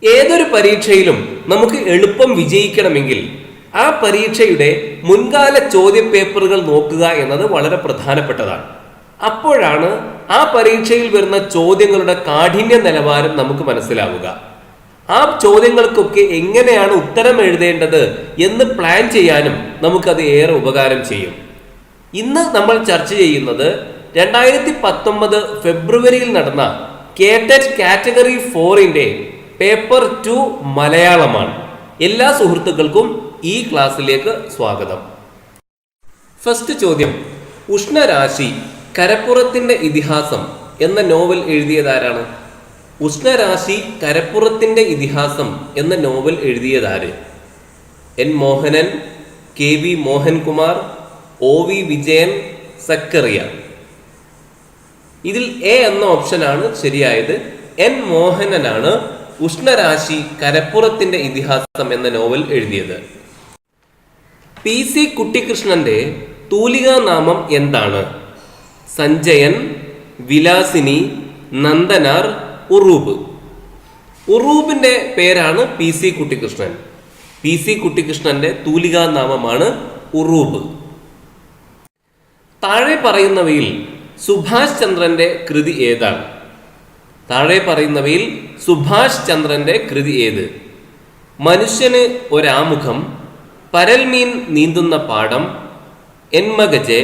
ഏതൊരു പരീക്ഷയിലും നമുക്ക് എളുപ്പം വിജയിക്കണമെങ്കിൽ ആ പരീക്ഷയുടെ മുൻകാല ചോദ്യപേപ്പറുകൾ നോക്കുക എന്നത് വളരെ പ്രധാനപ്പെട്ടതാണ്. അപ്പോഴാണ് ആ പരീക്ഷയിൽ വരുന്ന ചോദ്യങ്ങളുടെ കാഠിന്യ നിലവാരം നമുക്ക് മനസ്സിലാവുക. ആ ചോദ്യങ്ങൾക്കൊക്കെ എങ്ങനെയാണ് ഉത്തരം എഴുതേണ്ടത് എന്ന് പ്ലാൻ ചെയ്യാനും നമുക്കത് ഏറെ ഉപകാരം ചെയ്യും. ഇന്ന് നമ്മൾ ചർച്ച ചെയ്യുന്നത് 2019 ഫെബ്രുവരിയിൽ നടന്ന കേടെറ്റ് കാറ്റഗറി 4ന്റെ പേപ്പർ 2 മലയാളമാണ്. എല്ലാ സുഹൃത്തുക്കൾക്കും ഈ ക്ലാസ്സിലേക്ക് സ്വാഗതം. ഫസ്റ്റ് ചോദ്യം, ഉഷ്ണരാശി കരപ്പുറത്തിന്റെ ഇതിഹാസം എന്ന നോവൽ എഴുതിയതാരാണ്? ഉഷ്ണരാശി കരപ്പുറത്തിന്റെ ഇതിഹാസം എന്ന നോവൽ എഴുതിയതാര്? N Mohanan, K V Mohankumar, O V Vijayan, Zacharia. ഇതിൽ എ എന്ന ഓപ്ഷനാണ് ശരിയായത്. എൻ മോഹനനാണ് ഉഷ്ണരാശി കരപ്പുറത്തിന്റെ ഇതിഹാസം എന്ന നോവൽ എഴുതിയത്. പി സി കുട്ടിക്കൃഷ്ണന്റെ തൂലികാനാമം എന്താണ്? സഞ്ജയൻ, വിലാസിനി, നന്ദനാർ, ഉറൂബ്. ഉറൂബിന്റെ പേരാണ് P C Kuttikrishnan. P C കുട്ടിക്കൃഷ്ണന്റെ തൂലികാനാമമാണ് ഉറൂബ്. താഴെ പറയുന്നവയിൽ സുഭാഷ് ചന്ദ്രന്റെ കൃതി ഏതാണ്? താഴെ പറയുന്നവയിൽ സുഭാഷ് ചന്ദ്രന്റെ കൃതി ഏത്? മനുഷ്യന് ഒരാമുഖം, പരൽമീൻ നീന്തുന്ന പാടം, എന്മകജെ,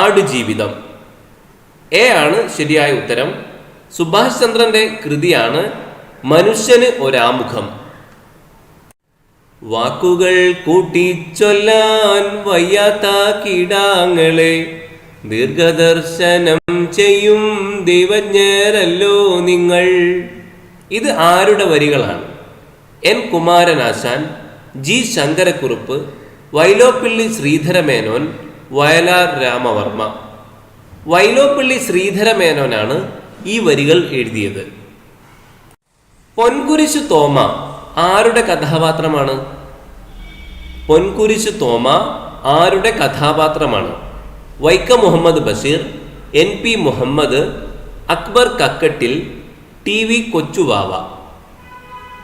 ആടുജീവിതം. എ ആണ് ശരിയായ ഉത്തരം. സുഭാഷ് ചന്ദ്രന്റെ കൃതിയാണ് മനുഷ്യന് ഒരാമുഖം. വാക്കുകൾ കൂട്ടിച്ചൊല്ലാൻ വയ്യാത്ത കീടാങ്ങളെ ദീർഘദർശനം ചെയ്യും ദൈവജ്ഞരല്ലോ നിങ്ങൾ. ഇത് ആരുടെ വരികളാണ്? N Kumaranasan, G Sankarakurup, Vyloppilli Sreedhara Menon, Vayalar Ramavarma. വൈലോപ്പിള്ളി ശ്രീധരമേനോനാണ് ഈ വരികൾ എഴുതിയത്. പൊൻകുരിശു തോമ ആരുടെ കഥാപാത്രമാണ്? പൊൻകുരിശു തോമ ആരുടെ കഥാപാത്രമാണ്? Vaikom Muhammad Basheer, N P Muhammad, Akbar Kakkattil, T V Kochubava.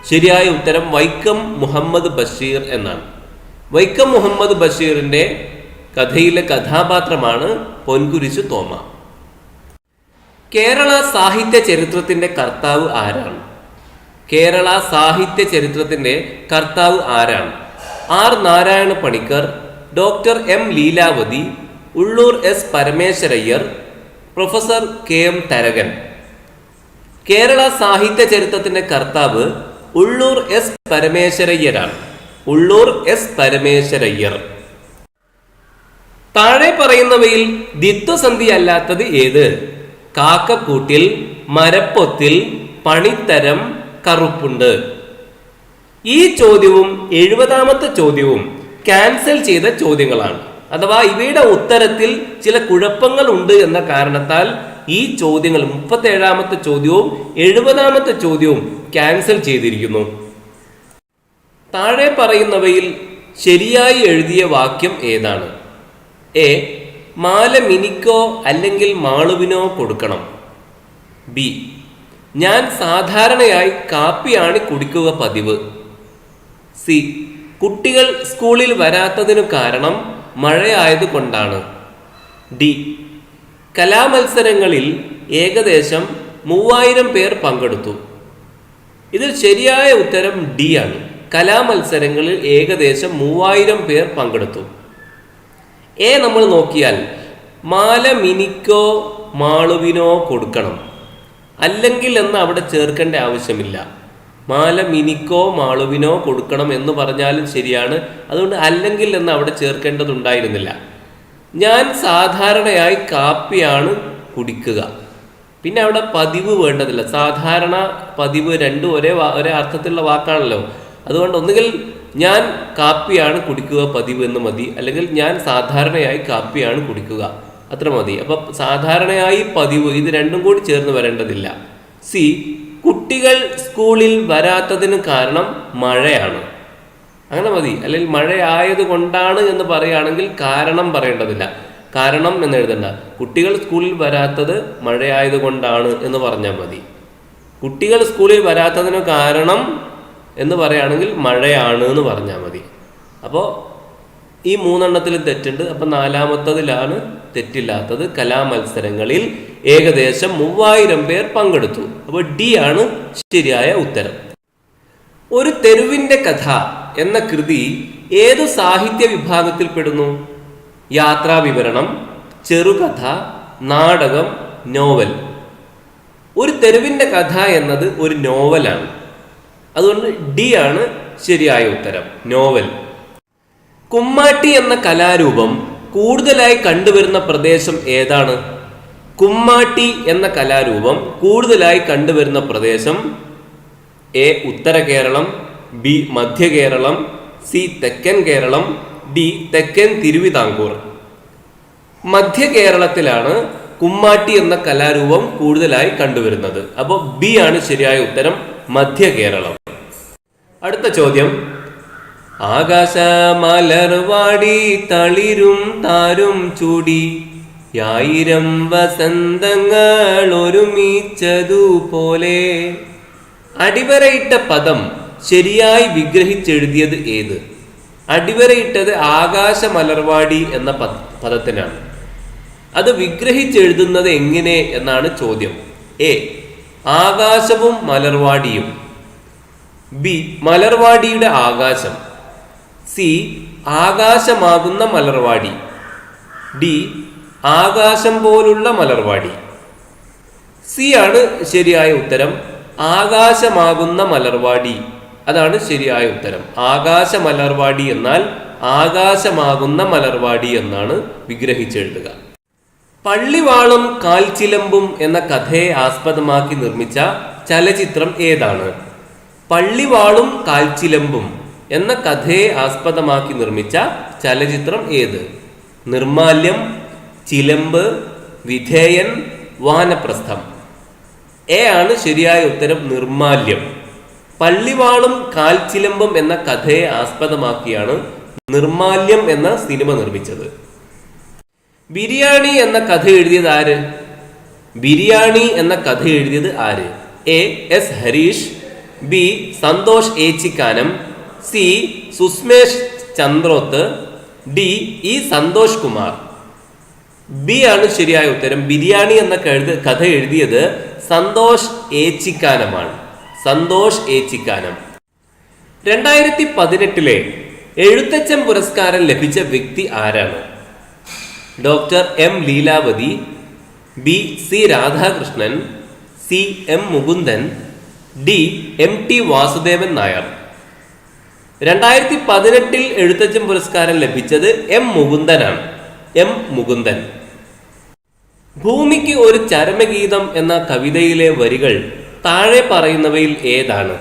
ശരിയായ ഉത്തരം വൈക്കം മുഹമ്മദ് ബഷീർ എന്നാണ്. വൈക്കം മുഹമ്മദ് ബഷീറിന്റെ കഥയിലെ കഥാപാത്രമാണ് പൊൻകുരിശു തോമ. കേരള സാഹിത്യ ചരിത്രത്തിന്റെ കർത്താവ് ആരാണ്? കേരള സാഹിത്യ ചരിത്രത്തിന്റെ കർത്താവ് ആരാണ്? R Narayana Panicker, doctor M Leelavathi, Ulloor S Parameswara Iyer, professor K M Tharakan. Kerala സാഹിത്യ ചരിത്രത്തിന്റെ കർത്താവ് ഉള്ളൂർ എസ് പരമേശ്വരയ്യരാണ്. ഉള്ളൂർ എസ് പരമേശ്വരയ്യർ. താഴെ പറയുന്നവയിൽ ദ്വിത്വസന്ധി അല്ലാത്തത് ഏത്? കാക്കക്കൂട്ടിൽ, മരപ്പൊത്തിൽ, പണിത്തരം, കറുപ്പുണ്ട്. ഈ ചോദ്യവും 70ാമത്തെ ചോദ്യവും ക്യാൻസൽ ചെയ്ത ചോദ്യങ്ങളാണ്. അഥവാ ഇവയുടെ ഉത്തരത്തിൽ ചില കുഴപ്പങ്ങൾ ഉണ്ട് എന്ന കാരണത്താൽ ഈ ചോദ്യങ്ങൾ 37ാമത്തെ ചോദ്യവും 70ാമത്തെ ചോദ്യവും ക്യാൻസൽ ചെയ്തിരിക്കുന്നു. താഴെ പറയുന്നവയിൽ ശരിയായി എഴുതിയ വാക്യം ഏതാണ്? എ, മാല മിനിക്കോ അല്ലെങ്കിൽ മാളുവിനോ കൊടുക്കണം. ബി, ഞാൻ സാധാരണയായി കാപ്പിയാണ് കുടിക്കുക പതിവ്. സി, കുട്ടികൾ സ്കൂളിൽ വരാത്തതിനു കാരണം മഴയായതുകൊണ്ടാണ്. ഡി, കലാമത്സരങ്ങളിൽ ഏകദേശം 3000 പേർ പങ്കെടുത്തു. ഇതിൽ ശരിയായ ഉത്തരം ഡി ആണ്. കലാമത്സരങ്ങളിൽ ഏകദേശം 3000 പേർ പങ്കെടുത്തു. എ നമ്മൾ നോക്കിയാൽ മാല മിനിക്കോ മാളുവിനോ കൊടുക്കണം, അല്ലെങ്കിൽ എന്ന് അവിടെ ചേർക്കേണ്ട ആവശ്യമില്ല. മാല മിനിക്കോ മാളുവിനോ കൊടുക്കണം എന്ന് പറഞ്ഞാലും ശരിയാണ്. അതുകൊണ്ട് അല്ലെങ്കിൽ എന്ന് അവിടെ ചേർക്കേണ്ടതുണ്ടായിരുന്നില്ല. ഞാൻ സാധാരണയായി കാപ്പിയാണ് കുടിക്കുക. പിന്നെ അവിടെ പതിവ് വേണ്ടതില്ല. സാധാരണ, പതിവ് രണ്ടും ഒരേ അർത്ഥത്തിലുള്ള വാക്കാണല്ലോ. അതുകൊണ്ട് ഒന്നുകിൽ ഞാൻ കാപ്പിയാണ് കുടിക്കുക പതിവ് എന്ന് മതി, അല്ലെങ്കിൽ ഞാൻ സാധാരണയായി കാപ്പിയാണ് കുടിക്കുക, അത്ര മതി. അപ്പം സാധാരണയായി പതിവ് ഇത് രണ്ടും കൂടി ചേർന്ന് വരേണ്ടതില്ല. സി, കുട്ടികൾ സ്കൂളിൽ വരാത്തതിന് കാരണം മഴയാണ്, അങ്ങനെ മതി. അല്ലെങ്കിൽ മഴയായത് കൊണ്ടാണ് എന്ന് പറയുകയാണെങ്കിൽ കാരണം പറയേണ്ടതില്ല. കാരണം എന്ന് എഴുതണ്ട. കുട്ടികൾ സ്കൂളിൽ വരാത്തത് മഴയായത് കൊണ്ടാണ് എന്ന് പറഞ്ഞാൽ മതി. കുട്ടികൾ സ്കൂളിൽ വരാത്തതിന് കാരണം എന്ന് പറയുകയാണെങ്കിൽ മഴയാണ് എന്ന് പറഞ്ഞാൽ മതി. അപ്പോൾ ഈ 3 തെറ്റുണ്ട്. അപ്പം 4-മത്തതിലാണ് തെറ്റില്ലാത്തത്. കലാമത്സരങ്ങളിൽ ഏകദേശം 3000 പേർ പങ്കെടുത്തു. അപ്പോൾ ഡി ആണ് ശരിയായ ഉത്തരം. ഒരു തെരുവിന്റെ കഥ എന്ന കൃതി ഏതു സാഹിത്യ വിഭാഗത്തിൽ പെടുന്നു? യാത്രാ വിവരണം, ചെറുകഥ, നാടകം, നോവൽ. ഒരു തെരുവിന്റെ കഥ എന്നത് ഒരു നോവലാണ്. അതുകൊണ്ട് ഡി ആണ് ശരിയായ ഉത്തരം, നോവൽ. കുമ്മാട്ടി എന്ന കലാരൂപം കൂടുതലായി കണ്ടുവരുന്ന പ്രദേശം ഏതാണ്? കുമ്മാട്ടി എന്ന കലാരൂപം കൂടുതലായി കണ്ടുവരുന്ന പ്രദേശം എ ഉത്തര കേരളം, ബി മധ്യ കേരളം, സി തെക്കൻ കേരളം, ഡി തെക്കൻ തിരുവിതാംകൂർ. മധ്യ കേരളത്തിലാണ് കുമ്മാട്ടി എന്ന കലാരൂപം കൂടുതലായി കണ്ടുവരുന്നത്. അപ്പോൾ ബി ആണ് ശരിയായ ഉത്തരം, മധ്യ കേരളം. അടുത്ത ചോദ്യം, ആകാശ മലർവാടി തളിരും താരും ചൂടി 1000 വസന്തങ്ങൾ ഒരുമിച്ചതുപോലെ. അടിവരയിട്ട പദം ശരിയായി വിഗ്രഹിച്ചെഴുതിയത് ഏത്? അടിവരയിട്ടത് ആകാശ മലർവാടി എന്ന പദത്തിനാണ്. അത് വിഗ്രഹിച്ചെഴുതുന്നത് എങ്ങനെ എന്നാണ് ചോദ്യം. എ ആകാശവും മലർവാടിയും, ബി മലർവാടിയുടെ ആകാശം, സി ആകാശമാകുന്ന മലർവാടി, ഡി ആകാശം പോലുള്ള മലർവാടി. സി ആണ് ശരിയായ ഉത്തരം, ആകാശമാകുന്ന മലർവാടി. അതാണ് ശരിയായ ഉത്തരം. ആകാശ മലർവാടി എന്നാൽ ആകാശമാകുന്ന മലർവാടി എന്നാണ് വിഗ്രഹിച്ചെഴുതുക. പള്ളിവാളും കാൽച്ചിലമ്പും എന്ന കഥയെ ആസ്പദമാക്കി നിർമ്മിച്ച ചലച്ചിത്രം ഏതാണ്? പള്ളിവാളും കാൽച്ചിലമ്പും എന്ന കഥയെ ആസ്പദമാക്കി നിർമ്മിച്ച ചലച്ചിത്രം ഏത്? നിർമാല്യം, ചിലമ്പ്, വിധേയൻ, വാനപ്രസ്ഥം. എ ആണ് ശരിയായ ഉത്തരം, നിർമാല്യം. പള്ളിവാളും കാൽച്ചിലമ്പും എന്ന കഥയെ ആസ്പദമാക്കിയാണ് നിർമാല്യം എന്ന സിനിമ നിർമ്മിച്ചത്. ബിരിയാണി എന്ന കഥ എഴുതിയത് ആര്? ബിരിയാണി എന്ന കഥ എഴുതിയത് ആര്? A S Harish, B Santhosh Echikkanam, C Susmesh Chandroth, D E Santhosh Kumar. B ആണ് ശരിയായ ഉത്തരം. ബിരിയാണി എന്ന കഥ എഴുതിയത് സന്തോഷ് ഏച്ചിക്കാനമാണ്. സന്തോഷ് ഏച്ചിക്കാനം. 2018 എഴുത്തച്ഛൻ പുരസ്കാരം ലഭിച്ച വ്യക്തി ആരാണ്? Doctor M Leelavathi, B C Radhakrishnan, C M Mukundan, D M T Vasudevan Nair. 2018 Ezhuthachan പുരസ്കാരം ലഭിച്ചത് എം മുകുന്ദനാണ്. എം മുകുന്ദൻ. ഭൂമിക്ക് ഒരു ചരമഗീതം എന്ന കവിതയിലെ വരികൾ താഴെ പറയുന്നവയിൽ ഏതാണ്?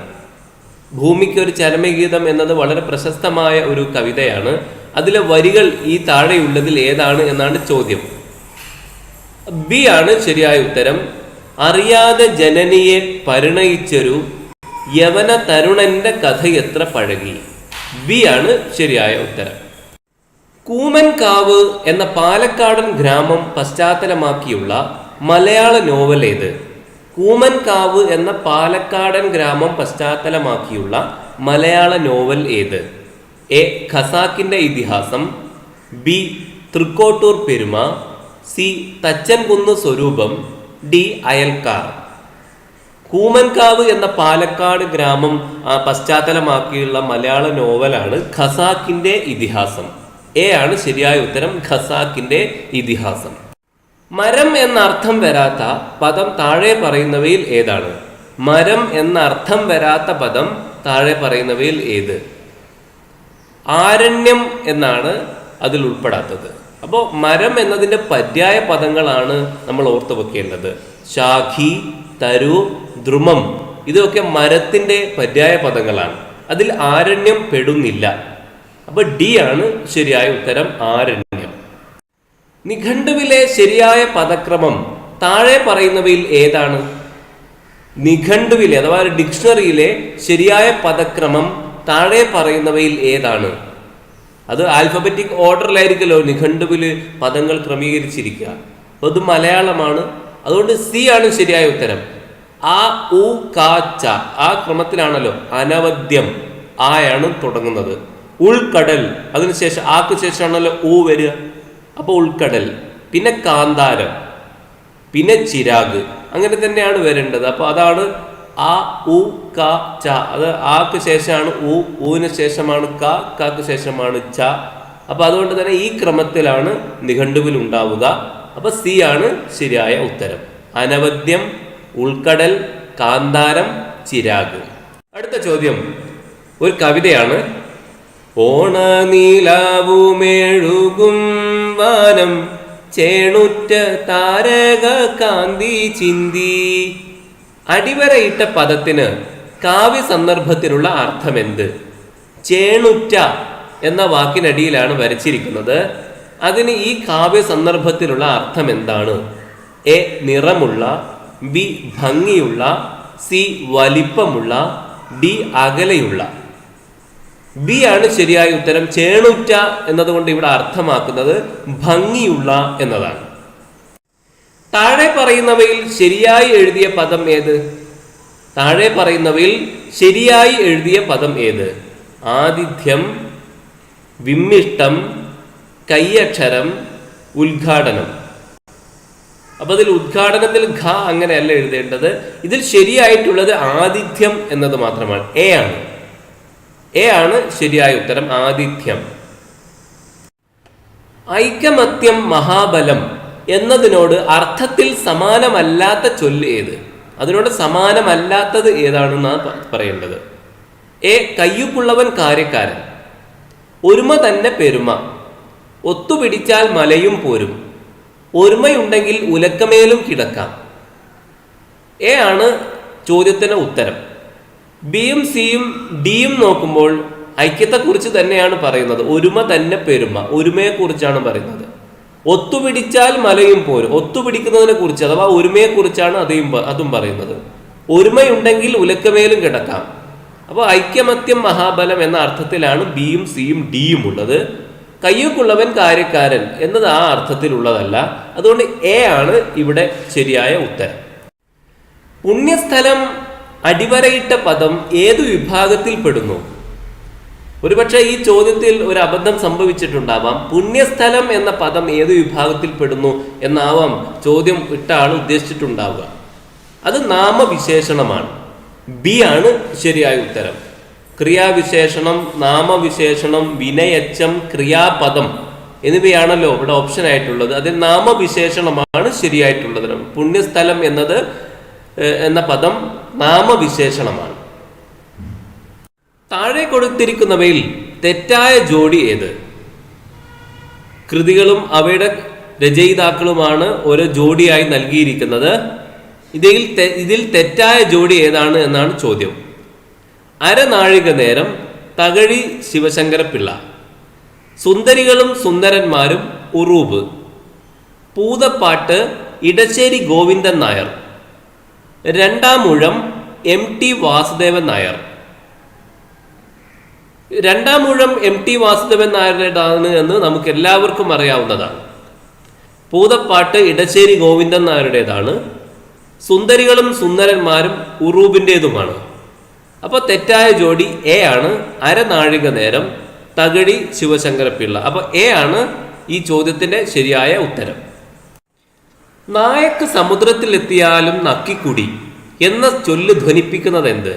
ഭൂമിക്ക് ഒരു ചരമഗീതം എന്നത് വളരെ പ്രശസ്തമായ ഒരു കവിതയാണ്. അതിലെ വരികൾ ഈ താഴെയുള്ളതിൽ ഏതാണ് എന്നാണ് ചോദ്യം. ബി ആണ് ശരിയായ ഉത്തരം. അറിയാതെ ജനനിയെ പരിണയിച്ചൊരു യവന തരുണന്റെ കഥ എത്ര പഴകി. ബി ആണ് ശരിയായ ഉത്തരം. കൂമൻകാവ് എന്ന പാലക്കാടൻ ഗ്രാമം പശ്ചാത്തലമാക്കിയുള്ള മലയാള നോവൽ ഏത്? കൂമൻകാവ് എന്ന പാലക്കാടൻ ഗ്രാമം പശ്ചാത്തലമാക്കിയുള്ള മലയാള നോവൽ ഏത്? എ ഖസാക്കിന്റെ ഇതിഹാസം, ബി തൃക്കോട്ടൂർ പെരുമ, സി തച്ചൻകുന്ന് സ്വരൂപം, ഡി അയൽക്കാർ. കൂമൻകാവ് എന്ന പാലക്കാട് ഗ്രാമം പശ്ചാത്തലമാക്കിയുള്ള മലയാള നോവലാണ് ഖസാക്കിന്റെ ഇതിഹാസം. എ ആണ് ശരിയായ ഉത്തരം, ഖസാക്കിന്റെ ഇതിഹാസം. മരം എന്ന അർത്ഥം വരാത്ത പദം താഴെ പറയുന്നവയിൽ ഏതാണ്? മരം എന്ന അർത്ഥം വരാത്ത പദം താഴെ പറയുന്നവയിൽ ഏത്? ആരണ്യം എന്നാണ് അതിൽ ഉൾപ്പെടാത്തത്. അപ്പോൾ മരം എന്നതിൻ്റെ പര്യായ പദങ്ങളാണ് നമ്മൾ ഓർത്തു വെക്കേണ്ടത്. ശാഖി, തരു, ദ്രുമം ഇതൊക്കെ മരത്തിൻ്റെ പര്യായ പദങ്ങളാണ്. അതിൽ ആരണ്യം പെടുന്നില്ല. അപ്പോൾ ഡി ആണ് ശരിയായ ഉത്തരം, ആരണ്യം. നിഘണ്ടുവിലെ ശരിയായ പദക്രമം താഴെ പറയുന്നവയിൽ ഏതാണ്? നിഘണ്ടുവിലെ അഥവാ ഡിക്ഷണറിയിലെ ശരിയായ പദക്രമം താഴെ പറയുന്നവയിൽ ഏതാണ്? അത് ആൽഫബറ്റിക് ഓർഡറിലായിരിക്കുമല്ലോ നിഘണ്ടുവിൽ പദങ്ങൾ ക്രമീകരിച്ചിരിക്കുക. അപ്പോൾ ഇത് മലയാളമാണ്. അതുകൊണ്ട് സി ആണ് ശരിയായ ഉത്തരം. ആ ഉ കാ ച ആ ക്രമത്തിലാണല്ലോ അനവദ്യം ആയാണ് തുടങ്ങുന്നത്. ഉൾക്കടൽ അതിനുശേഷം ആക്ക് ശേഷമാണല്ലോ ഊ വരിക. അപ്പോൾ ഉൾക്കടൽ, പിന്നെ കാന്താരം, പിന്നെ ചിരാഗ്, അങ്ങനെ തന്നെയാണ് വരേണ്ടത്. അപ്പോൾ അതാണ് ആ ഉ ക ച. അത് ആക്ക് ശേഷമാണ് ഊ, ഊവിന് ശേഷമാണ് ക, കാക്ക് ശേഷമാണ് ച. അപ്പൊ അതുകൊണ്ട് തന്നെ ഈ ക്രമത്തിലാണ് നിഘണ്ടുവിൽ ഉണ്ടാവുക. അപ്പൊ സി ആണ് ശരിയായ ഉത്തരം. അനവദ്യം, ഉൾക്കടൽ, കാന്താരം, ചിരാഗ്. അടുത്ത ചോദ്യം ഒരു കവിതയാണ്. ഓണനീലാവുമെഴുകും വാനം ചേണുറ്റ താരക കാന്തി ചിന്തി. അടിവരയിട്ട പദത്തിന് കാവ്യ സന്ദർഭത്തിലുള്ള അർത്ഥമെന്ത്? ചേണുറ്റ എന്ന വാക്കിനടിയിലാണ് വരച്ചിരിക്കുന്നത്. അതിന് ഈ കാവ്യ സന്ദർഭത്തിലുള്ള അർത്ഥം എന്താണ്? എ നിറമുള്ള, ബി ഭംഗിയുള്ള, സി വലിപ്പമുള്ള, ഡി അകലെയുള്ള. ബി ആണ് ശരിയായ ഉത്തരം. ചേണുറ്റ എന്നതുകൊണ്ട് ഇവിടെ അർത്ഥമാക്കുന്നത് ഭംഗിയുള്ള എന്നതാണ്. താഴെ പറയുന്നവയിൽ ശരിയായി എഴുതിയ പദം ഏത്? താഴെ പറയുന്നവയിൽ ശരിയായി എഴുതിയ പദം ഏത്? ആതിഥ്യം, വിമ്മിഷ്ടം, കയ്യക്ഷരം, ഉദ്ഘാടനം. അപ്പൊ ഇതിൽ ഉദ്ഘാടനത്തിൽ ഘ അങ്ങനെയല്ല എഴുതേണ്ടത്. ഇതിൽ ശരിയായിട്ടുള്ളത് ആതിഥ്യം എന്നത് മാത്രമാണ്. എ ആണ്. എ ആണ് ശരിയായ ഉത്തരം, ആതിഥ്യം. ഐകമത്യം മഹാബലം എന്നതിനോട് അർത്ഥത്തിൽ സമാനമല്ലാത്ത ചൊല്ല് ഏത്? അതിനോട് സമാനമല്ലാത്തത് ഏതാണെന്നാണ് പറയേണ്ടത്. എ കയ്യുക്കുള്ളവൻ കാര്യക്കാരൻ, ഒരുമ തന്നെ പെരുമ, ഒത്തുപിടിച്ചാൽ മലയും പോരും, ഒരുമയുണ്ടെങ്കിൽ ഉലക്കമേലും കിടക്കാം. എ ആണ് ചോദ്യത്തിന് ഉത്തരം. ബിയും സിയും ഡിയും നോക്കുമ്പോൾ ഐക്യത്തെക്കുറിച്ച് തന്നെയാണ് പറയുന്നത്. ഒരുമ തന്നെ പെരുമ, ഒരുമയെക്കുറിച്ചാണ് പറയുന്നത്. ഒത്തുപിടിച്ചാൽ മലയും പോരും, ഒത്തുപിടിക്കുന്നതിനെ കുറിച്ച് അഥവാ ഒരുമയെക്കുറിച്ചാണ് അതും പറയുന്നത്. ഒരുമയുണ്ടെങ്കിൽ ഉലക്കമേലും കിടക്കാം. അപ്പോൾ ഐക്യമത്യം മഹാബലം എന്ന അർത്ഥത്തിലാണ് ബിയും സിയും ഡിയും ഉള്ളത്. കയ്യൂക്കുള്ളവൻ കാര്യക്കാരൻ എന്നത് ആ അർത്ഥത്തിലുള്ളതല്ല. അതുകൊണ്ട് എ ആണ് ഇവിടെ ശരിയായ ഉത്തരം. പുണ്യസ്ഥലം അടിവരയിട്ട പദം ഏതു വിഭാഗത്തിൽ പെടുന്നു? ഒരുപക്ഷെ ഈ ചോദ്യത്തിൽ ഒരു അബദ്ധം സംഭവിച്ചിട്ടുണ്ടാവാം. പുണ്യസ്ഥലം എന്ന പദം ഏതു വിഭാഗത്തിൽ പെടുന്നു എന്നാവാം ചോദ്യം ഇട്ട ആൾ ഉദ്ദേശിച്ചിട്ടുണ്ടാവുക. അത് നാമവിശേഷണമാണ്. ബി ആണ് ശരിയായ ഉത്തരം. ക്രിയാവിശേഷണം, നാമവിശേഷണം, വിനയച്ചം, ക്രിയാപദം എന്നിവയാണല്ലോ ഇവിടെ ഓപ്ഷൻ ആയിട്ടുള്ളത്. അതിൽ നാമവിശേഷണമാണ് ശരിയായിട്ടുള്ളത്. പുണ്യസ്ഥലം എന്ന പദം നാമവിശേഷണമാണ്. താഴെ കൊടുത്തിരിക്കുന്നവയിൽ തെറ്റായ ജോഡി ഏത്? കൃതികളും അവയുടെ രചയിതാക്കളുമാണ് ഓരോ ജോഡിയായി നൽകിയിരിക്കുന്നത്. ഇതിൽ തെറ്റായ ജോഡി ഏതാണ് എന്നാണ് ചോദ്യം. അരനാഴിക നേരം തകഴി ശിവശങ്കരപ്പിള്ള, സുന്ദരികളും സുന്ദരന്മാരും ഉറൂബ്, പൂതപ്പാട്ട് ഇടശ്ശേരി ഗോവിന്ദൻ നായർ, രണ്ടാം ഊഴം MT വാസുദേവൻ നായർ. രണ്ടാം ഊഴം MT വാസുദേവൻ നായരുടേതാണ് എന്ന് നമുക്ക് എല്ലാവർക്കും അറിയാവുന്നതാണ്. പൂതപ്പാട്ട് ഇടശ്ശേരി ഗോവിന്ദൻ നായരുടേതാണ്. സുന്ദരികളും സുന്ദരന്മാരും ഉറൂബിൻ്റെതുമാണ്. അപ്പോൾ തെറ്റായ ജോഡി എ ആണ്. അരനാഴിക നേരം തകഴി ശിവശങ്കരപ്പിള്ള. അപ്പോൾ എ ആണ് ഈ ചോദ്യത്തിന്റെ ശരിയായ ഉത്തരം. നായക്ക് സമുദ്രത്തിലെത്തിയാലും നക്കിക്കുടി എന്ന ചൊല്ല് ധ്വനിപ്പിക്കുന്നത് എന്ത്?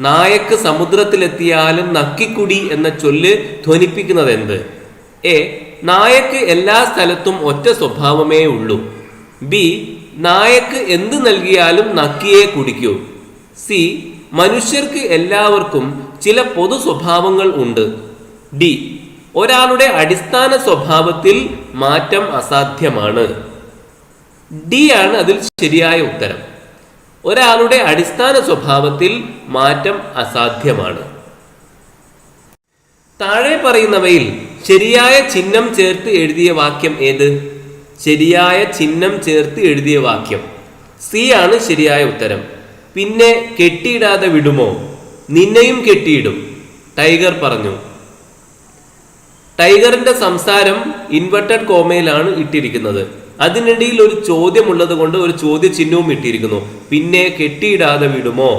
നായക്ക് സമുദ്രത്തിലെത്തിയാലും നക്കിക്കുടി എന്ന ചൊല്ല് ധ്വനിപ്പിക്കുന്നത് എന്ത്? എ നായക്ക് എല്ലാ സ്ഥലത്തും ഒറ്റ സ്വഭാവമേ ഉള്ളൂ. ബി നായക്ക് എന്ത് നൽകിയാലും നക്കിയേ കുടിക്കൂ. സി മനുഷ്യർക്ക് എല്ലാവർക്കും ചില പൊതു സ്വഭാവങ്ങൾ ഉണ്ട്. ഡി ഒരാളുടെ അടിസ്ഥാന സ്വഭാവത്തിൽ മാറ്റം അസാധ്യമാണ്. ഡി ആണ് അതിൽ ശരിയായ ഉത്തരം. ഒരാളുടെ അടിസ്ഥാന സ്വഭാവത്തിൽ മാറ്റം അസാധ്യമാണ്. താഴെ പറയുന്നവയിൽ ശരിയായ ചിഹ്നം ചേർത്ത് എഴുതിയ വാക്യം ഏത്? ശരിയായ ചിഹ്നം ചേർത്ത് എഴുതിയ വാക്യം സി ആണ് ശരിയായ ഉത്തരം. പിന്നെ കെട്ടിയിടാതെ വിടുമോ? നിന്നെയും കെട്ടിയിടും, ടൈഗർ പറഞ്ഞു. ടൈഗറിന്റെ സംസാരം ഇൻവെർട്ടഡ് കോമയിലാണ് ഇട്ടിരിക്കുന്നത്. അതിനിടയിൽ ഒരു ചോദ്യം ഉള്ളത് കൊണ്ട് ഒരു ചോദ്യചിഹ്നവും ഇട്ടിരിക്കുന്നു. പിന്നെ കെട്ടിയിടാതെ വിടുമോ,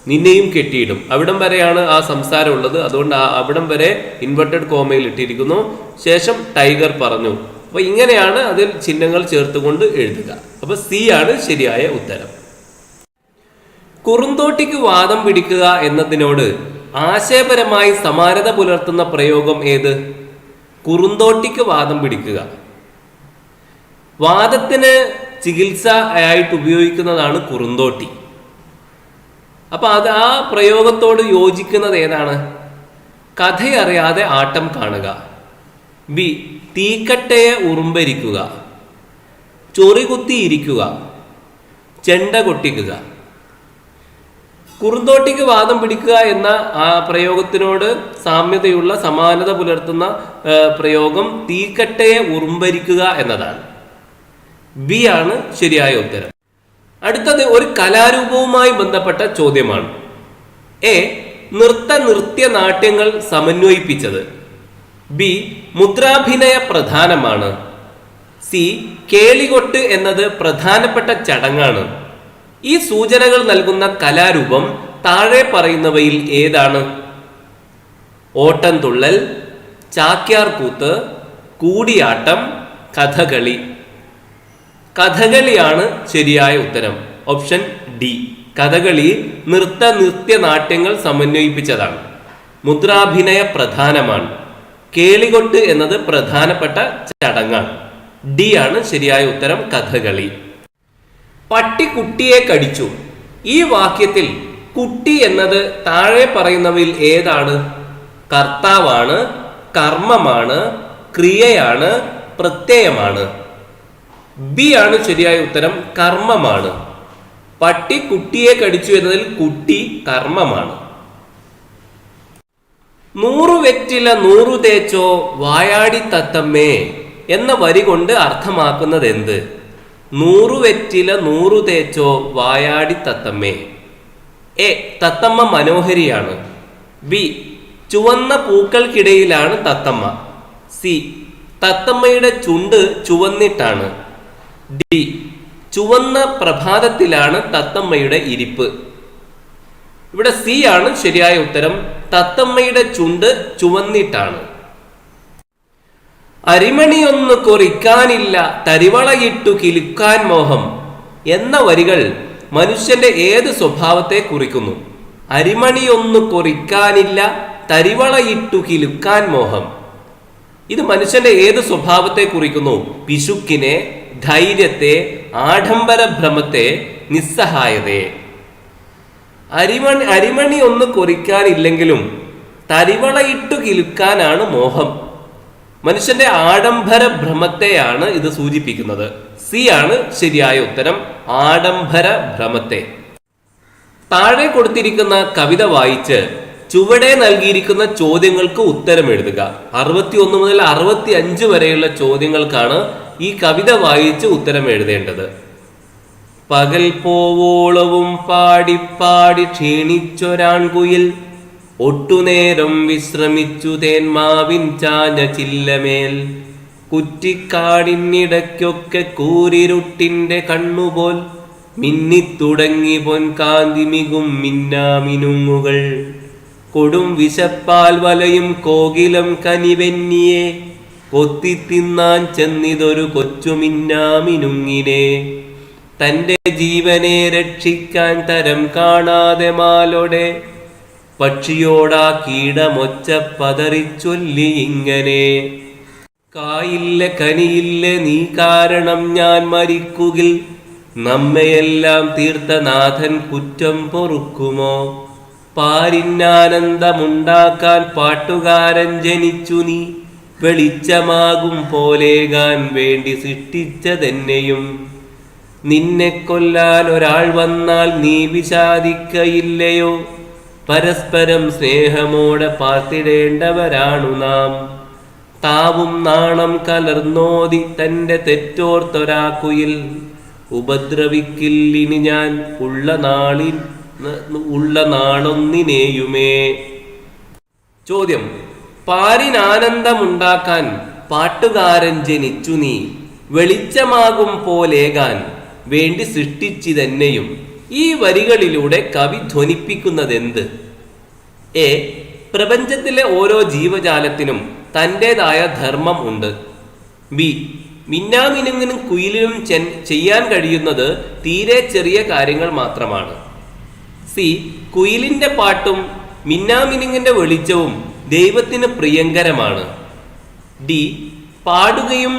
നിന്നെയും കെട്ടിയിടും. അവിടം വരെയാണ് ആ സംസാരം ഉള്ളത്. അതുകൊണ്ട് അവിടം വരെ ഇൻവെർട്ടഡ് കോമയിൽ ഇട്ടിരിക്കുന്നു. ശേഷം ടൈഗർ പറഞ്ഞു. അപ്പൊ ഇങ്ങനെയാണ് അതിൽ ചിഹ്നങ്ങൾ ചേർത്തുകൊണ്ട് എഴുതുക. അപ്പൊ സി ആണ് ശരിയായ ഉത്തരം. കുറുന്തോട്ടിക്ക് വാദം പിടിക്കുക എന്നതിനോട് ആശയപരമായി സമാനത പുലർത്തുന്ന പ്രയോഗം ഏത്? കുറുന്തോട്ടിക്ക് വാദം പിടിക്കുക. വാദത്തിന് ചികിത്സ ആയിട്ട് ഉപയോഗിക്കുന്നതാണ് കുറുന്തോട്ടി. അപ്പൊ ആ പ്രയോഗത്തോട് യോജിക്കുന്നത് ഏതാണ്? കഥയറിയാതെ ആട്ടം കാണുക. ബി, തീക്കട്ടയെ ഉറുമ്പരിക്കുക, ചൊറികുത്തി ഇരിക്കുക, ചെണ്ട കൊട്ടിക്കുക. കുറുന്തോട്ടിക്ക് വാദം പിടിക്കുക എന്ന ആ പ്രയോഗത്തിനോട് സാമ്യതയുള്ള സമാനത പുലർത്തുന്ന പ്രയോഗം തീക്കട്ടയെ ഉറുമ്പരിക്കുക എന്നതാണ്. ബി ആണ് ശരിയായ ഉത്തരം. അടുത്തത് ഒരു കലാരൂപവുമായി ബന്ധപ്പെട്ട ചോദ്യമാണ്. എ, നൃത്യ നാട്യങ്ങൾ സമന്വയിപ്പിച്ചത്. ബി, മുദ്രാഭിനയ പ്രധാനമാണ്. സി, കേളികൊട്ട് എന്നത് പ്രധാനപ്പെട്ട ചടങ്ങാണ്. ഈ സൂചനകൾ നൽകുന്ന കലാരൂപം താഴെ പറയുന്നവയിൽ ഏതാണ്? ഓട്ടംതുള്ളൽ, ചാക്യാർകൂത്ത്, കൂടിയാട്ടം, കഥകളി. കഥകളിയാണ് ശരിയായ ഉത്തരം. Option D. കഥകളി നൃത്യ നാട്യങ്ങൾ സമന്വയിപ്പിച്ചതാണ്. മുദ്രാഭിനയ പ്രധാനമാണ്. കേളികൊട്ട് എന്നത് പ്രധാനപ്പെട്ട ചടങ്ങാണ്. ഡി ആണ് ശരിയായ ഉത്തരം, കഥകളി. പട്ടി കുട്ടിയെ കടിച്ചു. ഈ വാക്യത്തിൽ കുട്ടി എന്നത് താഴെ പറയുന്നവയിൽ ഏതാണ്? കർത്താവാണ്, കർമ്മമാണ്, ക്രിയയാണ്, പ്രത്യയമാണ്. ബി ആണ് ശരിയായ ഉത്തരം, കർമ്മമാണ്. പട്ടി കുട്ടിയെ കടിച്ചു എന്നതിൽ കുട്ടി കർമ്മമാണ്. 100 വെറ്റില 100 തേച്ചോ വായാടി തത്തമ്മേ എന്ന വരി കൊണ്ട് അർത്ഥമാക്കുന്നത് എന്ത്? 100 വെറ്റില 100 തേച്ചോ വായാടി തത്തമ്മേ. എ, തത്തമ്മ മനോഹരിയാണ്. ബി, ചുവന്ന പൂക്കൾക്കിടയിലാണ് തത്തമ്മ. സി, തത്തമ്മയുടെ ചുണ്ട് ചുവന്നിട്ടാണ്. ഡി, ചുവന്ന പ്രഭാതത്തിലാണ് തത്തമ്മയുടെ ഇരിപ്പ്. ഇവിടെ സി ആണ് ശരിയായ ഉത്തരം, തത്തമ്മയുടെ ചുണ്ട് ചുവന്നിട്ടാണ്. അരിമണിയൊന്നു കൊറിക്കാനില്ല തരിവളയിട്ടു കിലുക്കാൻ മോഹം എന്ന വരികൾ മനുഷ്യന്റെ ഏത് സ്വഭാവത്തെ കുറിക്കുന്നു? അരിമണിയൊന്നു കൊറിക്കാനില്ല തരിവളയിട്ടു കിലുക്കാൻ മോഹം. ഇത് മനുഷ്യന്റെ ഏത് സ്വഭാവത്തെ കുറിക്കുന്നു? പിശുക്കിനെ, ധൈര്യത്തെ, ആഡംബര ഭ്രമത്തെ, നിസ്സഹായതയെ. അരിമണി ഒന്ന് കൊറിക്കാനില്ലെങ്കിലും തരിവളയിട്ടു കിലുക്കാനാണ് മോഹം. മനുഷ്യന്റെ ആഡംബര ഭ്രമത്തെയാണ് ഇത് സൂചിപ്പിക്കുന്നത്. സി ആണ് ശരിയായ ഉത്തരം, ആഡംബര ഭ്രമത്തെ. താഴെ കൊടുത്തിരിക്കുന്ന കവിത വായിച്ച് ചുവടെ നൽകിയിരിക്കുന്ന ചോദ്യങ്ങൾക്ക് ഉത്തരം എഴുതുക. 61 മുതൽ 65 വരെയുള്ള ചോദ്യങ്ങൾക്കാണ് ഈ കവിത വായിച്ച് ഉത്തരം എഴുതേണ്ടത്. പകൽ പോവോളവും പാടി പാടി ക്ഷീണിച്ചൊരാൺകുയിൽ ഒട്ടുനേരം വിശ്രമിച്ചു തേന്മാവിൻ ചാഞ്ഞ ചില്ലമേൽ കുറ്റിക്കാടിനിടയ്ക്കൊക്കെ കൂരിരുട്ടിന്റെ കണ്ണുപോൽ മിന്നിത്തുടങ്ങി പൊൻകാന്തി മികും മിന്നാമിനുങ്ങുകൾ കൊടും വിശപ്പാൽ വലയും കോകിലം കനിവെന്നിയെ കൊത്തിത്തിന്നാൻ ചെന്നിതൊരു കൊച്ചുമിന്നാമിനുങ്ങിനെ തന്റെ ജീവനെ രക്ഷിക്കാൻ തരം കാണാതെ മാലോടെ പക്ഷിയോടാ കീടമൊച്ച പതറിച്ചൊല്ലി ഇങ്ങനെ കായില്ല കനിയില്ല നീ കാരണം ഞാൻ മരിക്കുകിൽ നമ്മയെല്ലാം തീർത്ഥനാഥൻ കുറ്റം പൊറുക്കുമോ പാരിന്നാനന്ദമുണ്ടാക്കാൻ പാട്ടുകാരൻ ജനിച്ചു നീ വെളിച്ചമാകും പോലേകാൻ വേണ്ടി സൃഷ്ടിച്ചതെന്നെയും നിന്നെ കൊല്ലാൻ ഒരാൾ വന്നാൽ നീ വിഷാദിക്കയില്ലയോ പരസ്പരം സ്നേഹമോടെ പാർത്തിടേണ്ടവരാണു നാം താവും നാണം കലർന്നോതി തന്റെ തെറ്റോർത്തൊരാക്കുയിൽ ഉപദ്രവിക്കില്ലിനി ഞാൻ ഉള്ള നാളൊന്നിനെയുമേ. ചോദ്യം: പാരിനാനന്ദമുണ്ടാക്കാൻ പാട്ടുകാരൻ ജനിച്ചു നീ വെളിച്ചമാകും പോലേകാൻ വേണ്ടി സൃഷ്ടിച്ചിതെന്നെയും. ഈ വരികളിലൂടെ കവി ധ്വനിപ്പിക്കുന്നതെന്ത്? എ. പ്രപഞ്ചത്തിലെ ഓരോ ജീവജാലത്തിനും തൻ്റെതായ ധർമ്മം ഉണ്ട്. ബി. മിന്നാമിനുങ്ങിനും കുയിലിനും ചെയ്യാൻ കഴിയുന്നത് തീരെ ചെറിയ കാര്യങ്ങൾ മാത്രമാണ്. സി. കുയിലിൻ്റെ പാട്ടും മിന്നാമിനുങ്ങിൻ്റെ വെളിച്ചവും ദൈവത്തിന് പ്രിയങ്കരമാണ്. ഡി. പാടുകയും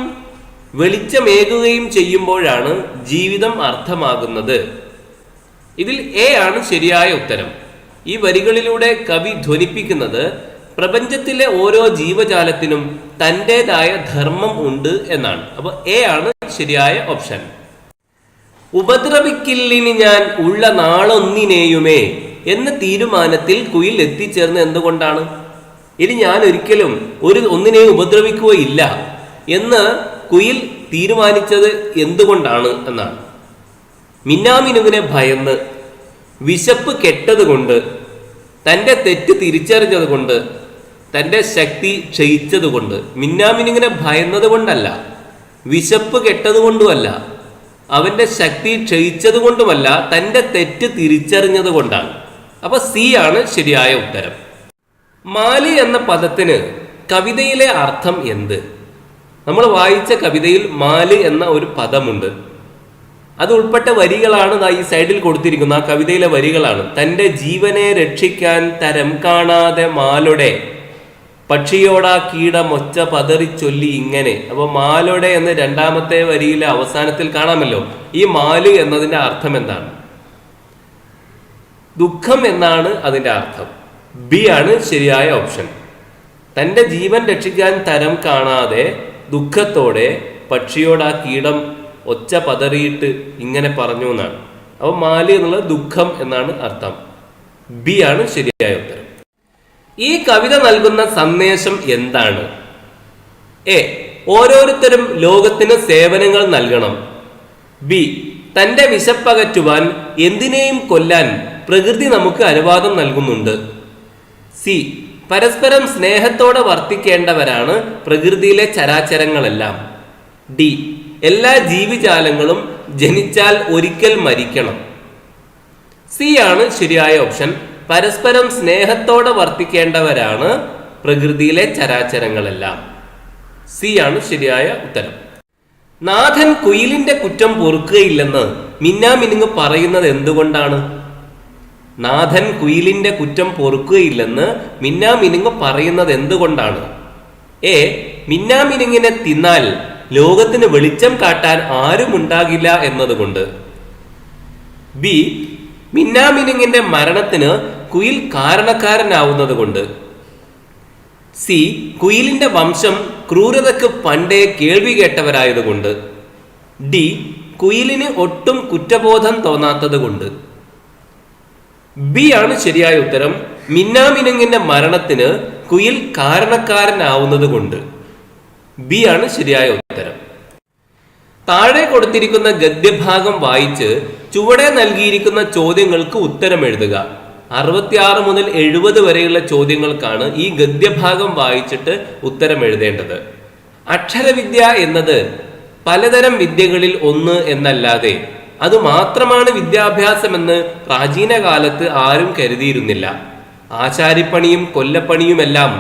വെളിച്ചമേകുകയും ചെയ്യുമ്പോഴാണ് ജീവിതം അർത്ഥമാകുന്നത്. ഇതിൽ എ ആണ് ശരിയായ ഉത്തരം. ഈ വരികളിലൂടെ കവി ധ്വനിപ്പിക്കുന്നത് പ്രപഞ്ചത്തിലെ ഓരോ ജീവജാലത്തിനും തൻ്റെതായ ധർമ്മം ഉണ്ട് എന്നാണ്. അപ്പോൾ എ ആണ് ശരിയായ ഓപ്ഷൻ. ഉപദ്രവിക്കില്ലിനി ഞാൻ ഉള്ള നാളൊന്നിനെയുമേ എന്ന തീരുമാനത്തിൽ കുയിൽ എത്തിച്ചേർന്ന് എന്തുകൊണ്ടാണ്? ഇനി ഞാൻ ഒരിക്കലും ഒന്നിനെയും ഉപദ്രവിക്കുകയില്ല എന്ന് കുയിൽ തീരുമാനിച്ചത് എന്തുകൊണ്ടാണ് എന്നാണ്. മിന്നാമിനുങ്ങിനെ ഭയന്ന്, വിശപ്പ് കെട്ടതുകൊണ്ട്, തൻ്റെ തെറ്റ് തിരിച്ചറിഞ്ഞത് കൊണ്ട്, തൻ്റെ ശക്തി ക്ഷയിച്ചതുകൊണ്ട്. മിന്നാമിനുങ്ങിനെ ഭയന്നത് കൊണ്ടല്ല, വിശപ്പ് കെട്ടതുകൊണ്ടുമല്ല, അവൻ്റെ ശക്തി ക്ഷയിച്ചത് കൊണ്ടുമല്ല, തൻ്റെ തെറ്റ് തിരിച്ചറിഞ്ഞത് കൊണ്ടാണ്. അപ്പൊ സി ആണ് ശരിയായ ഉത്തരം. മാലി എന്ന പദത്തിന് കവിതയിലെ അർത്ഥം എന്ത്? നമ്മൾ വായിച്ച കവിതയിൽ മാല് എന്ന ഒരു പദമുണ്ട്. അത് ഉൾപ്പെട്ട വരികളാണ് ഈ സൈഡിൽ കൊടുത്തിരിക്കുന്ന ആ കവിതയിലെ വരികളാണ്. തൻ്റെ ജീവനെ രക്ഷിക്കാൻ തരം കാണാതെ മാലൊടെ പക്ഷിയോടാ കീടമൊച്ച പതറി ചൊല്ലി ഇങ്ങനെ. അപ്പൊ മാലൊടെ എന്ന് രണ്ടാമത്തെ വരിയിലെ അവസാനത്തിൽ കാണാമല്ലോ. ഈ മാല് എന്നതിന്റെ അർത്ഥം എന്താണ്? ദുഃഖം എന്നാണ് അതിന്റെ അർത്ഥം. ബി ആണ് ശരിയായ ഓപ്ഷൻ. തൻ്റെ ജീവൻ രക്ഷിക്കാൻ തരം കാണാതെ ദുഃഖത്തോടെ പക്ഷിയോട് ആ കീടം ഒച്ച പതറിയിട്ട് ഇങ്ങനെ പറഞ്ഞു എന്നാണ്. അപ്പോൾ മാലി എന്നുള്ളത് ദുഃഖം എന്നാണ് അർത്ഥം. ബി ആണ് ശരിയായ ഉത്തരം. ഈ കവിത നൽകുന്ന സന്ദേശം എന്താണ്? എ. ഓരോരുത്തരും ലോകത്തിന് സേവനങ്ങൾ നൽകണം. ബി. തൻ്റെ വിശപ്പകറ്റുവാൻ എന്തിനേയും കൊല്ലാൻ പ്രകൃതി നമുക്ക് അനുവാദം നൽകുന്നുണ്ട്. സി. പരസ്പരം സ്നേഹത്തോടെ വർത്തിക്കേണ്ടവരാണ് പ്രകൃതിയിലെ ചരാചരങ്ങളെല്ലാം. ഡി. എല്ലാ ജീവിജാലങ്ങളും ജനിച്ചാൽ ഒരിക്കൽ മരിക്കണം. സി ആണ് ശരിയായ ഓപ്ഷൻ. പരസ്പരം സ്നേഹത്തോടെ വർത്തിക്കേണ്ടവരാണ് പ്രകൃതിയിലെ ചരാചരങ്ങളെല്ലാം. സി ആണ് ശരിയായ ഉത്തരം. നാഥൻ കുയിലിന്റെ കുറ്റം പൊറുക്കുകയില്ലെന്ന് മിന്നാമിനുങ്ങ് പറയുന്നത് എന്തുകൊണ്ടാണ്? നാഥൻ കുയിലിന്റെ കുറ്റം പൊറുക്കുകയില്ലെന്ന് മിന്നാമിനുങ്ങ് പറയുന്നത് എന്തുകൊണ്ടാണ്? എ. മിന്നാമിനുങ്ങിനെ തിന്നാൽ ലോകത്തിന് വെളിച്ചം കാട്ടാൻ ആരും ഉണ്ടാകില്ല എന്നതുകൊണ്ട്. ബി. മിന്നാമിനുങ്ങിന്റെ മരണത്തിന് കുയിൽ കാരണക്കാരനാവുന്നത് കൊണ്ട്. സി. കുയിലിന്റെ വംശം ക്രൂരതയ്ക്ക് പണ്ടേ കേൾവി കേട്ടവരായതുകൊണ്ട്. ഡി. കുയിലിന് ഒട്ടും കുറ്റബോധം തോന്നാത്തത് കൊണ്ട്. ബി ആണ് ശരിയായ ഉത്തരം. മിന്നാമിനുങ്ങിന്റെ മരണത്തിന് കുയിൽ കാരണക്കാരനാവുന്നത് കൊണ്ട്. ബി ആണ് ശരിയായ ഉത്തരം. താഴെ കൊടുത്തിരിക്കുന്ന ഗദ്യഭാഗം വായിച്ച് ചുവടെ നൽകിയിരിക്കുന്ന ചോദ്യങ്ങൾക്ക് ഉത്തരം എഴുതുക. 66 മുതൽ 70 വരെയുള്ള ചോദ്യങ്ങൾക്കാണ് ഈ ഗദ്യഭാഗം വായിച്ചിട്ട് ഉത്തരം എഴുതേണ്ടത്. അക്ഷരവിദ്യ എന്നത് പലതരം വിദ്യകളിൽ ഒന്ന് എന്നല്ലാതെ അത് മാത്രമാണ് വിദ്യാഭ്യാസമെന്ന് പ്രാചീന കാലത്ത് ആരും കരുതിയിരുന്നില്ല. ആശാരിപ്പണിയും കൊല്ലപ്പണിയുമെല്ലാം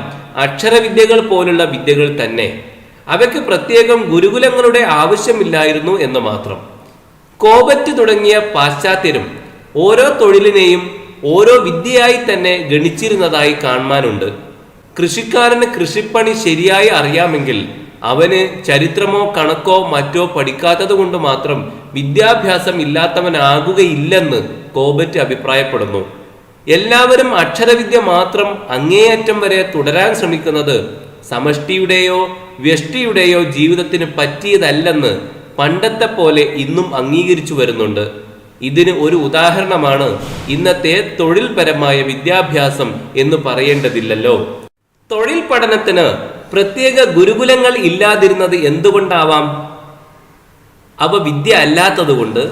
അക്ഷരവിദ്യകൾ പോലുള്ള വിദ്യകൾ തന്നെ. അവയ്ക്ക് പ്രത്യേകം ഗുരുകുലങ്ങളുടെ ആവശ്യമില്ലായിരുന്നു എന്ന് മാത്രം. കോബറ്റ് തുടങ്ങിയ പാശ്ചാത്യരും ഓരോ തൊഴിലിനെയും ഓരോ വിദ്യയായി തന്നെ ഗണിച്ചിരുന്നതായി കാണാനുണ്ട്. കൃഷിക്കാരന് കൃഷിപ്പണി ശരിയായി അറിയാമെങ്കിൽ അവന് ചരിത്രമോ കണക്കോ മറ്റോ പഠിക്കാത്തത് കൊണ്ട് മാത്രം വിദ്യാഭ്യാസം ഇല്ലാത്തവനാകുകയില്ലെന്ന് കോബറ്റ് അഭിപ്രായപ്പെടുന്നു. എല്ലാവരും അക്ഷരവിദ്യ മാത്രം അങ്ങേയറ്റം വരെ തുടരാൻ ശ്രമിക്കുന്നത് സമഷ്ടിയുടെയോ വ്യഷ്ടിയുടെയോ ജീവിതത്തിന് പറ്റിയതല്ലെന്ന് പണ്ടത്തെ പോലെ ഇന്നും അംഗീകരിച്ചു വരുന്നുണ്ട്. ഇതിന് ഒരു ഉദാഹരണമാണ് ഇന്നത്തെ തൊഴിൽപരമായ വിദ്യാഭ്യാസം എന്ന് പറയേണ്ടതില്ലല്ലോ. തൊഴിൽ പഠനത്തിന് പ്രത്യേക ഗുരുകുലങ്ങൾ ഇല്ലാതിരുന്നത് എന്തുകൊണ്ടാവാം? അവ വിദ്യ അല്ലാത്തത് കൊണ്ട്,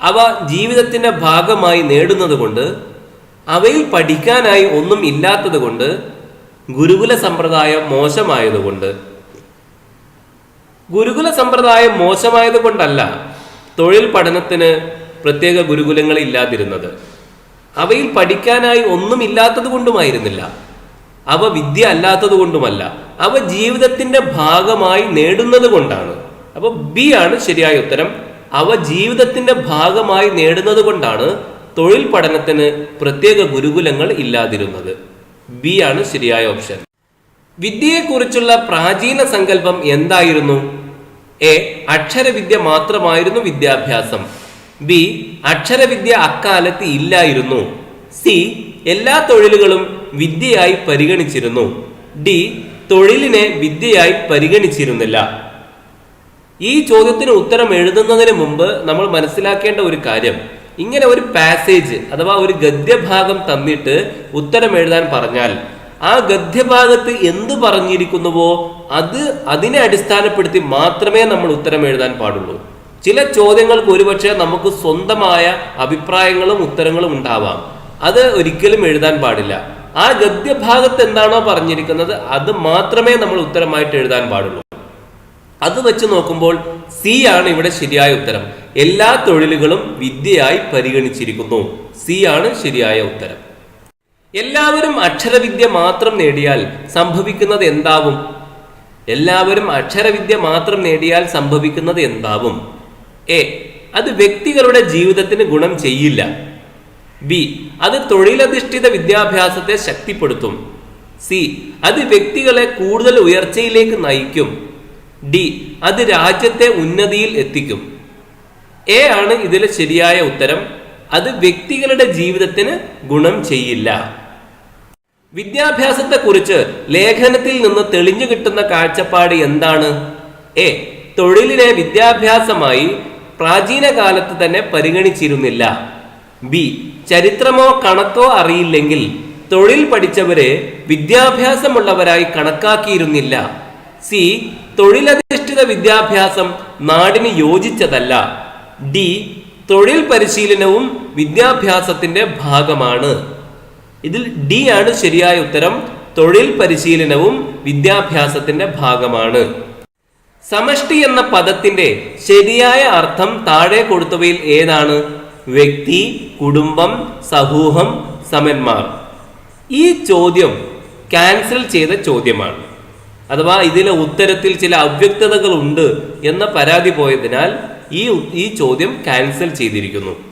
അവ ജീവിതത്തിന്റെ ഭാഗമായി നേടുന്നത് കൊണ്ട്, അവയിൽ പഠിക്കാനായി ഒന്നും ഇല്ലാത്തത് കൊണ്ട്, ഗുരുകുല സമ്പ്രദായം മോശമായതുകൊണ്ട്. ഗുരുകുല സമ്പ്രദായം മോശമായത് കൊണ്ടല്ല തൊഴിൽ പഠനത്തിന് പ്രത്യേക ഗുരുകുലങ്ങൾ ഇല്ലാതിരുന്നത്. അവയിൽ പഠിക്കാനായി ഒന്നുമില്ലാത്തത് കൊണ്ടുമായിരുന്നില്ല. അവ വിദ്യ അല്ലാത്തത് കൊണ്ടുമല്ല. അവ ജീവിതത്തിന്റെ ഭാഗമായി നേടുന്നത് കൊണ്ടാണ്. അപ്പൊ ബി ആണ് ശരിയായ ഉത്തരം. അവ ജീവിതത്തിന്റെ ഭാഗമായി നേടുന്നത് കൊണ്ടാണ് തൊഴിൽ പഠനത്തിന് പ്രത്യേക ഗുരുകുലങ്ങൾ ഇല്ലാതിരുന്നത്. ബി ആണ് ശരിയായ ഓപ്ഷൻ. വിദ്യയെക്കുറിച്ചുള്ള പ്രാചീന സങ്കല്പം എന്തായിരുന്നു? എ. അക്ഷരവിദ്യ മാത്രമായിരുന്നു വിദ്യാഭ്യാസം. ബി. അക്ഷരവിദ്യ അക്കാലത്ത് ഇല്ലായിരുന്നു. സി. എല്ലാ തൊഴിലുകളും വിദ്യയായി പരിഗണിച്ചിരുന്നു. ഡി. തൊഴിലിനെ വിദ്യയായി പരിഗണിച്ചിരുന്നില്ല. ഈ ചോദ്യത്തിന് ഉത്തരം എഴുതുന്നതിന് മുമ്പ് നമ്മൾ മനസ്സിലാക്കേണ്ട ഒരു കാര്യം, ഇങ്ങനെ ഒരു പാസേജ് അഥവാ ഒരു ഗദ്യഭാഗം തന്നിട്ട് ഉത്തരം എഴുതാൻ പറഞ്ഞാൽ ആ ഗദ്യഭാഗത്ത് എന്ത് പറഞ്ഞിരിക്കുന്നുവോ അതിനെ അടിസ്ഥാനപ്പെടുത്തി മാത്രമേ നമ്മൾ ഉത്തരം എഴുതാൻ പാടുള്ളൂ. ചില ചോദ്യങ്ങൾക്ക് ഒരുപക്ഷെ നമുക്ക് സ്വന്തമായ അഭിപ്രായങ്ങളും ഉത്തരങ്ങളും ഉണ്ടാവാം. അത് ഒരിക്കലും എഴുതാൻ പാടില്ല. ആ ഗദ്യഭാഗത്ത് എന്താണോ പറഞ്ഞിരിക്കുന്നത് അത് മാത്രമേ നമ്മൾ ഉത്തരമായിട്ട് എഴുതാൻ പാടുള്ളൂ. അത് വെച്ച് നോക്കുമ്പോൾ സി ആണ് ഇവിടെ ശരിയായ ഉത്തരം. എല്ലാ തൊഴിലുകളും വിദ്യയായി പരിഗണിച്ചിരിക്കുന്നു. സി ആണ് ശരിയായ ഉത്തരം. എല്ലാവരും അക്ഷരവിദ്യ മാത്രം നേടിയാൽ സംഭവിക്കുന്നത് എന്താവും? എല്ലാവരും അക്ഷരവിദ്യ മാത്രം നേടിയാൽ സംഭവിക്കുന്നത് എന്താവും? എ. അത് വ്യക്തികളുടെ ജീവിതത്തിന് ഗുണം ചെയ്യില്ല. ബി. അത് തൊഴിലധിഷ്ഠിത വിദ്യാഭ്യാസത്തെ ശക്തിപ്പെടുത്തും. സി. അത് വ്യക്തികളെ കൂടുതൽ ഉയർച്ചയിലേക്ക് നയിക്കും. ഡി. അത് രാജ്യത്തെ ഉന്നതിയിൽ എത്തിക്കും. എ ആണ് ഇതിലെ ശരിയായ ഉത്തരം. അത് വ്യക്തികളുടെ ജീവിതത്തിന് ഗുണം ചെയ്യില്ല. വിദ്യാഭ്യാസത്തെക്കുറിച്ച് ലേഖനത്തിൽ നിന്ന് തെളിഞ്ഞു കിട്ടുന്ന കാഴ്ചപ്പാട് എന്താണ്? എ. തൊഴിലിനെ വിദ്യാഭ്യാസമായി പ്രാചീന കാലത്ത് തന്നെ പരിഗണിച്ചിരുന്നില്ല. ബി. ചരിത്രമോ കണക്കോ അറിയില്ലെങ്കിൽ തൊഴിൽ പഠിച്ചവരെ വിദ്യാഭ്യാസമുള്ളവരായി കണക്കാക്കിയിരുന്നില്ല. സി. തൊഴിലധിഷ്ഠിത വിദ്യാഭ്യാസം നാടിന് യോജിച്ചതല്ല. ഡി. തൊഴിൽ പരിശീലനവും വിദ്യാഭ്യാസത്തിന്റെ ഭാഗമാണ്. ഇതിൽ ഡി ആണ് ശരിയായ ഉത്തരം. തൊഴിൽ പരിശീലനവും വിദ്യാഭ്യാസത്തിന്റെ ഭാഗമാണ്. സമഷ്ടി എന്ന പദത്തിന്റെ ശരിയായ അർത്ഥം താഴെ കൊടുത്തവയിൽ ഏതാണ്? വ്യക്തി, കുടുംബം, സമൂഹം, സമന്മാർ. ഈ ചോദ്യം ക്യാൻസൽ ചെയ്ത ചോദ്യമാണ്. അഥവാ ഇതിലെ ഉത്തരത്തിൽ ചില അവ്യക്തതകൾ ഉണ്ട് എന്ന പരാതി പോയതിനാൽ ഈ ചോദ്യം ക്യാൻസൽ ചെയ്തിരിക്കുന്നു.